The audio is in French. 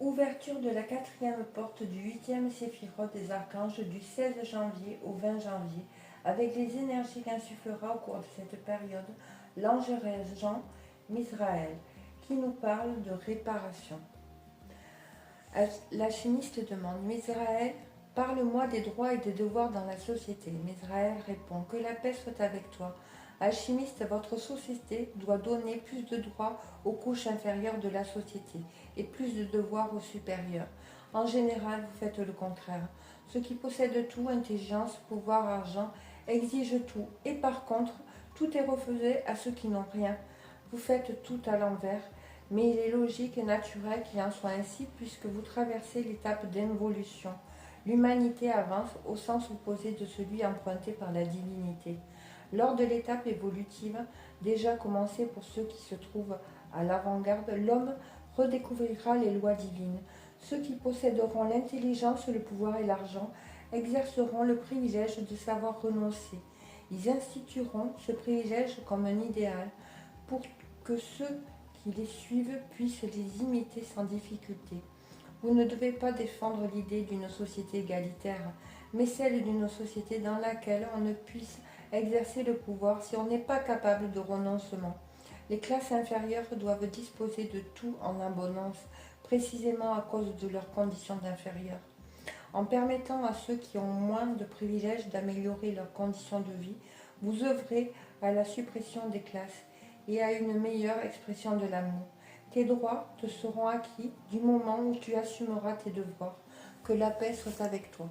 Ouverture de la quatrième porte du 8e séphiroth des archanges du 16 janvier au 20 janvier, avec les énergies qu'insufflera au cours de cette période l'ange régent Misraël, qui nous parle de réparation. L'alchimiste demande: Misraël, parle-moi des droits et des devoirs dans la société. Misraël répond: que la paix soit avec toi. Alchimiste, votre société doit donner plus de droits aux couches inférieures de la société et plus de devoirs aux supérieurs. En général, vous faites le contraire. Ceux qui possèdent tout, intelligence, pouvoir, argent, exigent tout. Et par contre, tout est refusé à ceux qui n'ont rien. Vous faites tout à l'envers. Mais il est logique et naturel qu'il en soit ainsi puisque vous traversez l'étape d'involution. L'humanité avance au sens opposé de celui emprunté par la divinité. Lors de l'étape évolutive, déjà commencée pour ceux qui se trouvent à l'avant-garde, l'homme redécouvrira les lois divines. Ceux qui posséderont l'intelligence, le pouvoir et l'argent exerceront le privilège de savoir renoncer. Ils institueront ce privilège comme un idéal pour que ceux qui les suivent puissent les imiter sans difficulté. Vous ne devez pas défendre l'idée d'une société égalitaire, mais celle d'une société dans laquelle on ne puisse exercer le pouvoir si on n'est pas capable de renoncement. Les classes inférieures doivent disposer de tout en abondance, précisément à cause de leurs conditions d'inférieurs. En permettant à ceux qui ont moins de privilèges d'améliorer leurs conditions de vie, vous œuvrez à la suppression des classes et à une meilleure expression de l'amour. Tes droits te seront acquis du moment où tu assumeras tes devoirs. Que la paix soit avec toi.